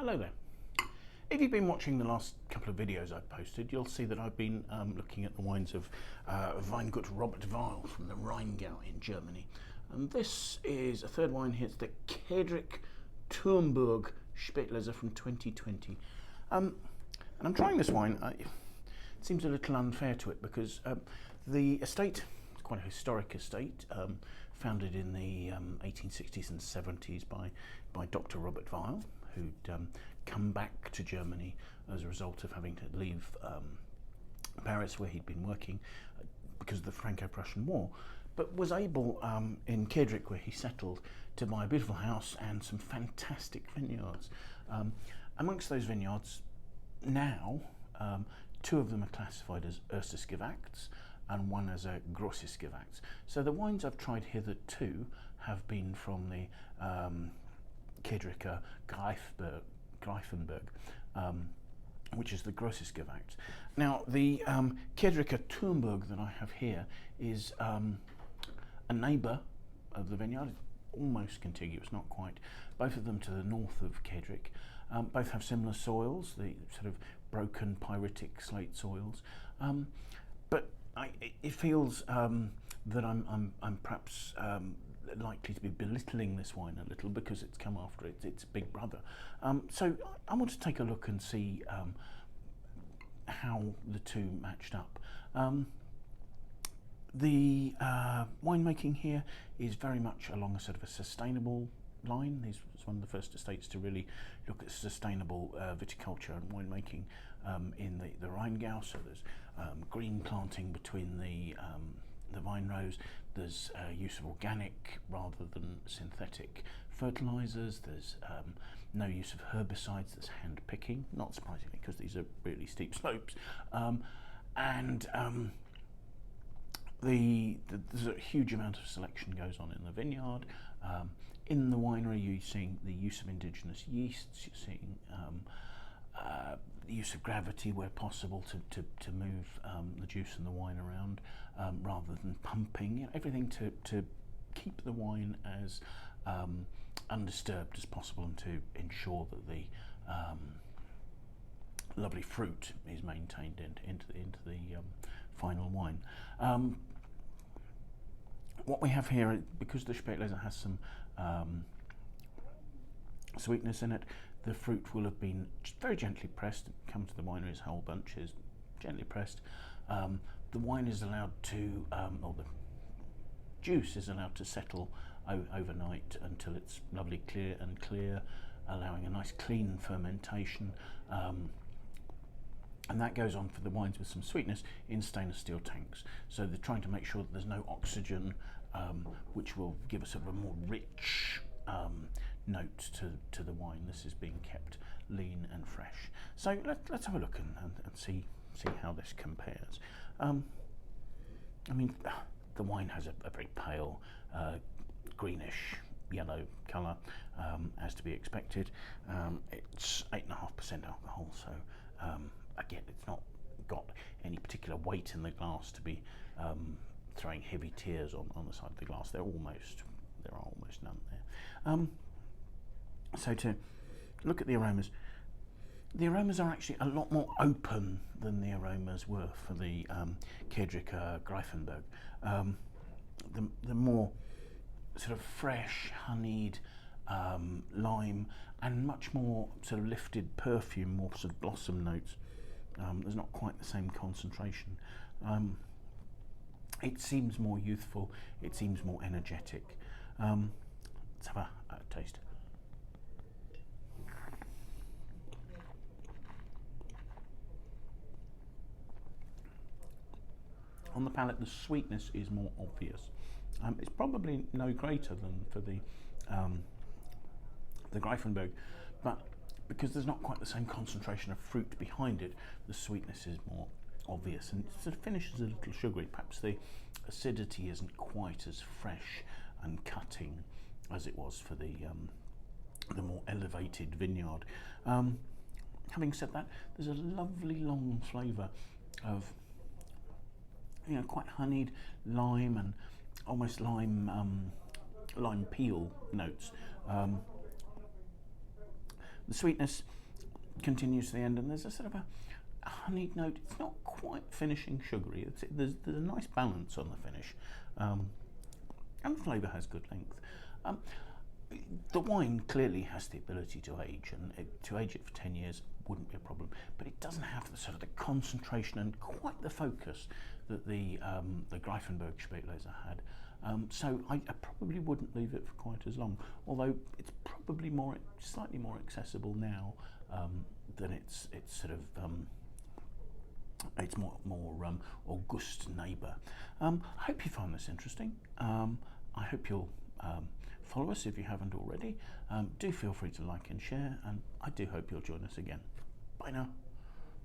Hello there. If you've been watching the last couple of videos I've posted, you'll see that I've been looking at the wines of Weingut Robert Weil from the Rheingau in Germany. And this is a third wine here. It's the Kiedricher Turmberg Spatlese from 2020. And I'm trying this wine. It seems a little unfair to it because the estate, it's quite a historic estate, founded in the 1860s and 70s by Dr. Robert Weil, who'd come back to Germany as a result of having to leave Paris, where he'd been working because of the Franco-Prussian War, but was able in Kiedrich, where he settled, to buy a beautiful house and some fantastic vineyards. Amongst those vineyards now, two of them are classified as erstes Gewächs and one as a Grosses Gewächs. So the wines I've tried hitherto have been from the Kiedricher Gräfenberg, which is the Grosses Gewächs. Now, the Kiedricher Turmberg that I have here is a neighbour of the vineyard, almost contiguous, not quite. Both of them to the north of Kiedrich. Both have similar soils, the sort of broken pyritic slate soils, but it feels that I'm perhaps likely to be belittling this wine a little because it's come after its big brother. So I want to take a look and see how the two matched up. The winemaking here is very much along a sort of a sustainable line. This was one of the first estates to really look at sustainable viticulture and winemaking in the Rheingau. So there's green planting between the vine rows. There's use of organic rather than synthetic fertilizers. There's no use of herbicides. There's hand picking, not surprisingly, because these are really steep slopes. There's a huge amount of selection goes on in the vineyard. In the winery, you're seeing the use of indigenous yeasts. You're seeing the use of gravity where possible to move the juice and the wine around rather than pumping. You know, everything to keep the wine as undisturbed as possible and to ensure that the lovely fruit is maintained into the final wine. What we have here, because the Spatlese has some sweetness in it, the fruit will have been very gently pressed. Come to the winery as whole bunches, gently pressed. The wine is allowed to, or the juice is allowed to settle overnight until it's lovely clear, allowing a nice clean fermentation. And that goes on for the wines with some sweetness in stainless steel tanks. So they're trying to make sure that there's no oxygen, which will give us sort of a more rich note to the wine. This is being kept lean and fresh. So let's have a look and see how this compares. I mean, the wine has a very pale greenish yellow colour, as to be expected. It's 8.5% alcohol, so again, it's not got any particular weight in the glass to be throwing heavy tears on the side of the glass. There are almost none there. So to look at the aromas are actually a lot more open than the aromas were for the Kiedricher Gräfenberg. The more sort of fresh, honeyed lime and much more sort of lifted perfume, more sort of blossom notes. There's not quite the same concentration. It seems more youthful, it seems more energetic. Let's have a taste. On the palate, the sweetness is more obvious. It's probably no greater than for the Gräfenberg, but because there's not quite the same concentration of fruit behind it, the sweetness is more obvious and it sort of finishes a little sugary. Perhaps the acidity isn't quite as fresh and cutting as it was for the more elevated vineyard. Having said that, there's a lovely long flavour of, you know, quite honeyed lime and almost lime peel notes. The sweetness continues to the end, and there's a sort of a honeyed note. It's not quite finishing sugary. There's a nice balance on the finish, and the flavour has good length. The wine clearly has the ability to age, and to age it for 10 years wouldn't be a problem, but it doesn't have the sort of the concentration and quite the focus that the Gräfenberg Spatlese had. So I probably wouldn't leave it for quite as long, although it's probably slightly more accessible now than its sort of its more august neighbour. I hope you found this interesting. I hope you'll follow us if you haven't already. Do feel free to like and share, and I do hope you'll join us again. Bye now.